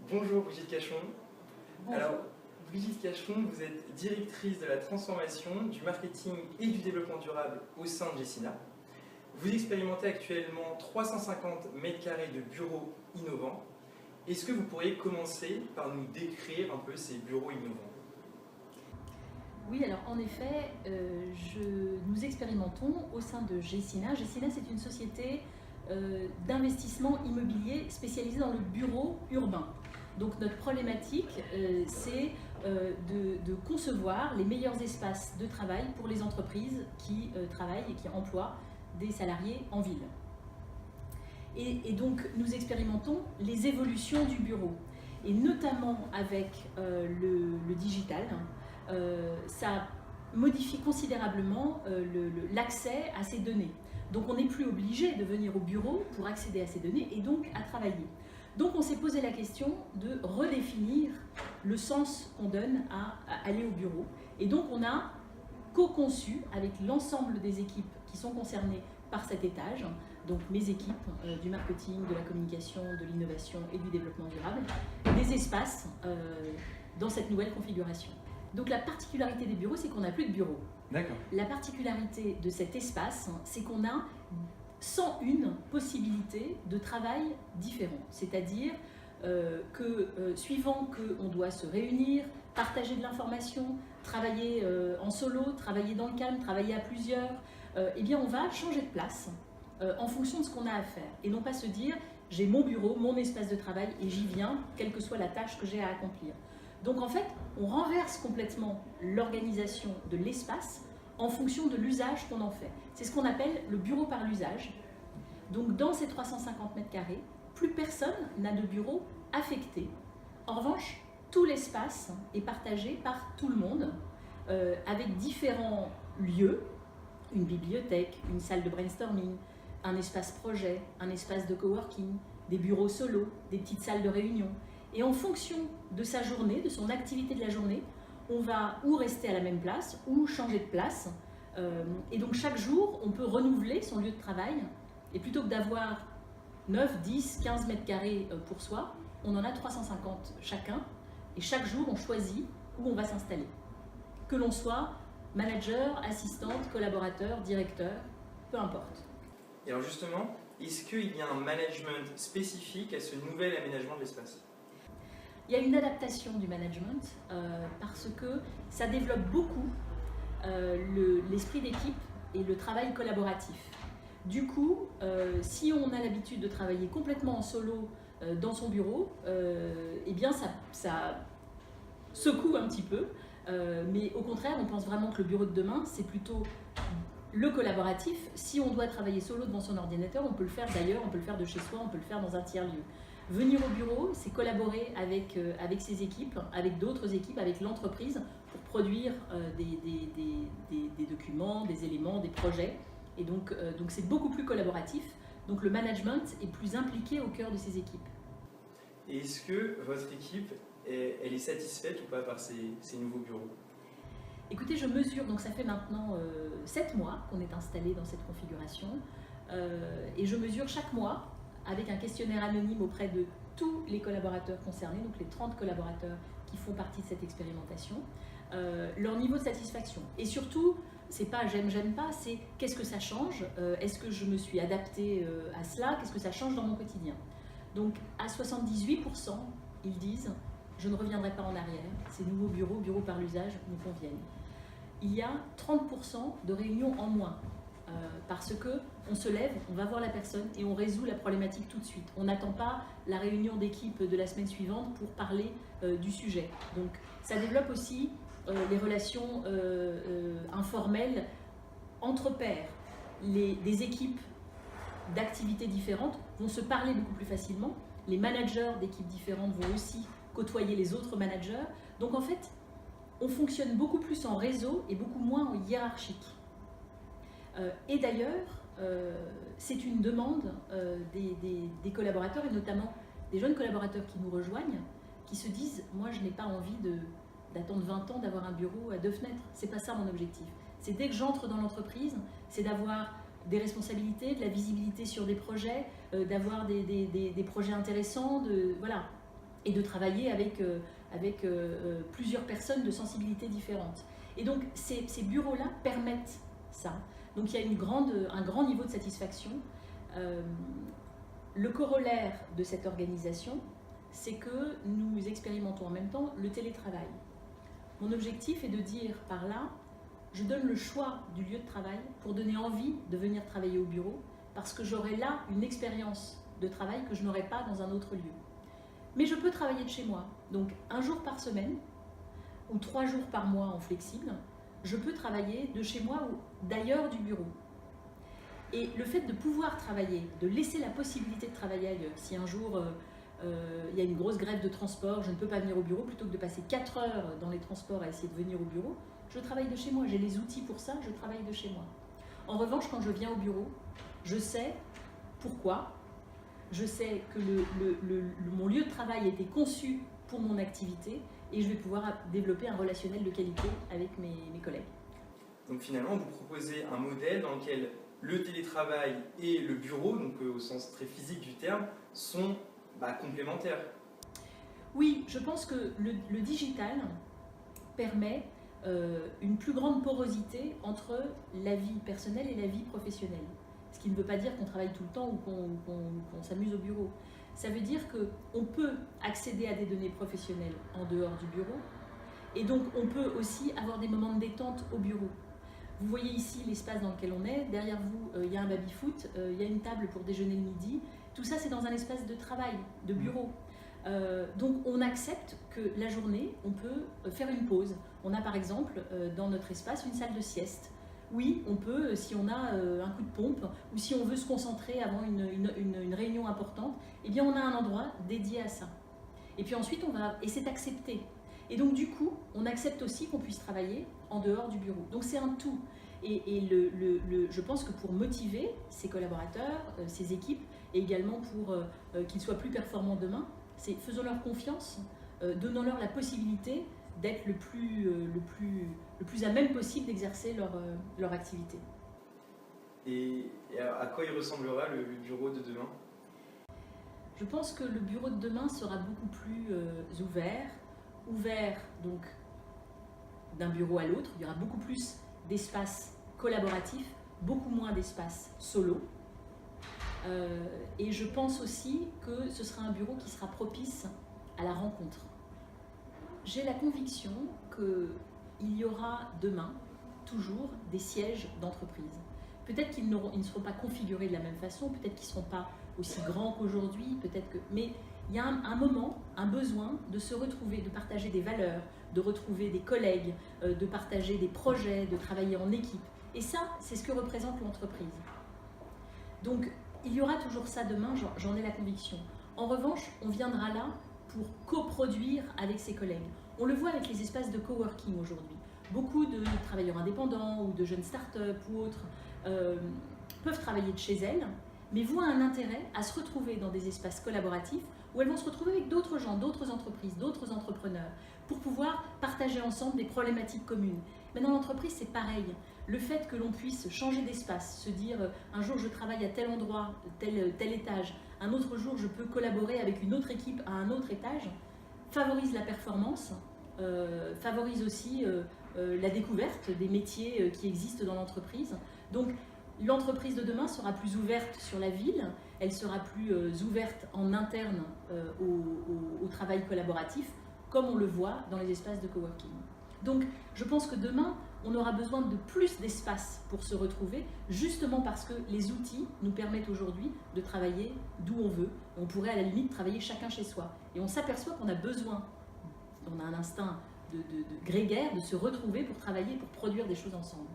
Bonjour Brigitte Cachon. Bonjour. Alors, Brigitte Cachon, vous êtes directrice de la transformation, du marketing et du développement durable au sein de Gecina. Vous expérimentez actuellement 350 m² de bureaux innovants. Est-ce que vous pourriez commencer par nous décrire un peu ces bureaux innovants? Oui, alors en effet, nous expérimentons au sein de Gecina. Gecina, c'est une société d'investissement immobilier spécialisée dans le bureau urbain. Donc notre problématique, c'est de concevoir les meilleurs espaces de travail pour les entreprises qui travaillent et qui emploient des salariés en ville. Et donc nous expérimentons les évolutions du bureau, et notamment avec le digital. Ça modifie considérablement l'accès à ces données. Donc on n'est plus obligé de venir au bureau pour accéder à ces données et donc à travailler. Donc on s'est posé la question de redéfinir le sens qu'on donne à aller au bureau. Et donc on a co-conçu avec l'ensemble des équipes qui sont concernées par cet étage, donc mes équipes du marketing, de la communication, de l'innovation et du développement durable, des espaces dans cette nouvelle configuration. Donc la particularité des bureaux, c'est qu'on n'a plus de bureaux. D'accord. La particularité de cet espace, c'est qu'on a 101 possibilités de travail différents. C'est-à-dire que suivant qu'on doit se réunir, partager de l'information, travailler en solo, travailler dans le calme, travailler à plusieurs, eh bien on va changer de place en fonction de ce qu'on a à faire. Et non pas se dire, j'ai mon bureau, mon espace de travail et j'y viens, quelle que soit la tâche que j'ai à accomplir. Donc en fait, on renverse complètement l'organisation de l'espace en fonction de l'usage qu'on en fait. C'est ce qu'on appelle le bureau par l'usage. Donc dans ces 350 m², plus personne n'a de bureau affecté. En revanche, tout l'espace est partagé par tout le monde, avec différents lieux, une bibliothèque, une salle de brainstorming, un espace projet, un espace de coworking, des bureaux solo, des petites salles de réunion. Et en fonction de sa journée, de son activité de la journée, on va ou rester à la même place ou changer de place. Et donc chaque jour, on peut renouveler son lieu de travail. Et plutôt que d'avoir 9, 10, 15 m² pour soi, on en a 350 chacun. Et chaque jour, on choisit où on va s'installer. Que l'on soit manager, assistante, collaborateur, directeur, peu importe. Et alors justement, est-ce qu'il y a un management spécifique à ce nouvel aménagement de l'espace? Il y a une adaptation du management parce que ça développe beaucoup l'esprit d'équipe et le travail collaboratif. Du coup, si on a l'habitude de travailler complètement en solo dans son bureau, eh bien ça secoue un petit peu. Mais au contraire, on pense vraiment que le bureau de demain, c'est plutôt le collaboratif. Si on doit travailler solo devant son ordinateur, on peut le faire d'ailleurs, on peut le faire de chez soi, on peut le faire dans un tiers-lieu. Venir au bureau, c'est collaborer avec ses équipes, avec d'autres équipes, avec l'entreprise pour produire des documents, des éléments, des projets. Et donc c'est beaucoup plus collaboratif. Donc le management est plus impliqué au cœur de ses équipes. Et est-ce que votre équipe, elle est satisfaite ou pas par ces nouveaux bureaux? Écoutez, je mesure, donc ça fait maintenant 7 mois qu'on est installé dans cette configuration. Et je mesure chaque mois avec un questionnaire anonyme auprès de tous les collaborateurs concernés, donc les 30 collaborateurs qui font partie de cette expérimentation, leur niveau de satisfaction. Et surtout, c'est pas j'aime pas, c'est qu'est-ce que ça change, est-ce que je me suis adaptée à cela, qu'est-ce que ça change dans mon quotidien. Donc à 78%, ils disent je ne reviendrai pas en arrière, ces nouveaux bureaux par l'usage nous conviennent. Il y a 30% de réunions en moins. Parce qu'on se lève, on va voir la personne et on résout la problématique tout de suite. On n'attend pas la réunion d'équipe de la semaine suivante pour parler du sujet. Donc ça développe aussi les relations informelles entre pairs. Des équipes d'activités différentes vont se parler beaucoup plus facilement. Les managers d'équipes différentes vont aussi côtoyer les autres managers. Donc en fait, on fonctionne beaucoup plus en réseau et beaucoup moins en hiérarchique. Et d'ailleurs, c'est une demande des collaborateurs et notamment des jeunes collaborateurs qui nous rejoignent, qui se disent « moi je n'ai pas envie d'attendre 20 ans d'avoir un bureau à 2 fenêtres, c'est pas ça mon objectif. C'est dès que j'entre dans l'entreprise, c'est d'avoir des responsabilités, de la visibilité sur des projets, d'avoir des projets intéressants, voilà. et de travailler avec plusieurs personnes de sensibilités différentes. Et donc ces bureaux-là permettent ça. Donc il y a un grand niveau de satisfaction. Le corollaire de cette organisation, c'est que nous expérimentons en même temps le télétravail. Mon objectif est de dire par là, je donne le choix du lieu de travail pour donner envie de venir travailler au bureau, parce que j'aurai là une expérience de travail que je n'aurai pas dans un autre lieu. Mais je peux travailler de chez moi, donc un jour par semaine ou 3 jours par mois en flexible, je peux travailler de chez moi ou d'ailleurs du bureau. Et le fait de pouvoir travailler, de laisser la possibilité de travailler ailleurs, si un jour il y a une grosse grève de transport, je ne peux pas venir au bureau, plutôt que de passer 4 heures dans les transports à essayer de venir au bureau, je travaille de chez moi, j'ai les outils pour ça, je travaille de chez moi. En revanche, quand je viens au bureau, je sais pourquoi, je sais que mon lieu de travail a été conçu pour mon activité et je vais pouvoir développer un relationnel de qualité avec mes collègues. Donc finalement, vous proposez un modèle dans lequel le télétravail et le bureau, donc au sens très physique du terme, sont complémentaires. Oui, je pense que le digital permet une plus grande porosité entre la vie personnelle et la vie professionnelle. Ce qui ne veut pas dire qu'on travaille tout le temps ou qu'on s'amuse au bureau. Ça veut dire qu'on peut accéder à des données professionnelles en dehors du bureau et donc on peut aussi avoir des moments de détente au bureau. Vous voyez ici l'espace dans lequel on est, derrière vous il y a un baby-foot, il y a une table pour déjeuner le midi, tout ça c'est dans un espace de travail, de bureau. Donc on accepte que la journée, on peut faire une pause. On a par exemple dans notre espace une salle de sieste. Oui, on peut, si on a un coup de pompe ou si on veut se concentrer avant une réunion importante, eh bien on a un endroit dédié à ça. Et puis ensuite, et c'est accepté. Et donc du coup, on accepte aussi qu'on puisse travailler en dehors du bureau. Donc c'est un tout. Et je pense que pour motiver ses collaborateurs, ses équipes, et également pour qu'ils soient plus performants demain, c'est faisons-leur confiance, donnons-leur la possibilité d'être le plus à même possible d'exercer leur activité. Et à quoi il ressemblera le bureau de demain ? Je pense que le bureau de demain sera beaucoup plus ouvert donc d'un bureau à l'autre. Il y aura beaucoup plus d'espace collaboratif, beaucoup moins d'espace solo. Et je pense aussi que ce sera un bureau qui sera propice à la rencontre. J'ai la conviction qu'il y aura demain toujours des sièges d'entreprise. Peut-être qu'ils ne seront pas configurés de la même façon, peut-être qu'ils ne seront pas aussi grands qu'aujourd'hui, mais il y a un moment, un besoin de se retrouver, de partager des valeurs, de retrouver des collègues, de partager des projets, de travailler en équipe. Et ça, c'est ce que représente l'entreprise. Donc, il y aura toujours ça demain, j'en ai la conviction. En revanche, on viendra là pour coproduire avec ses collègues. On le voit avec les espaces de coworking aujourd'hui. Beaucoup de travailleurs indépendants ou de jeunes start-up ou autres peuvent travailler de chez elles, mais voient un intérêt à se retrouver dans des espaces collaboratifs où elles vont se retrouver avec d'autres gens, d'autres entreprises, d'autres entrepreneurs, pour pouvoir partager ensemble des problématiques communes. Mais dans l'entreprise, c'est pareil. Le fait que l'on puisse changer d'espace, se dire un jour je travaille à tel endroit, tel étage, un autre jour je peux collaborer avec une autre équipe à un autre étage, favorise la performance, favorise aussi la découverte des métiers qui existent dans l'entreprise. Donc l'entreprise de demain sera plus ouverte sur la ville, elle sera plus ouverte en interne au travail collaboratif, comme on le voit dans les espaces de coworking. Donc je pense que demain, on aura besoin de plus d'espace pour se retrouver, justement parce que les outils nous permettent aujourd'hui de travailler d'où on veut. On pourrait à la limite travailler chacun chez soi. Et on s'aperçoit qu'on a besoin, on a un instinct de grégaire, de se retrouver pour travailler, pour produire des choses ensemble.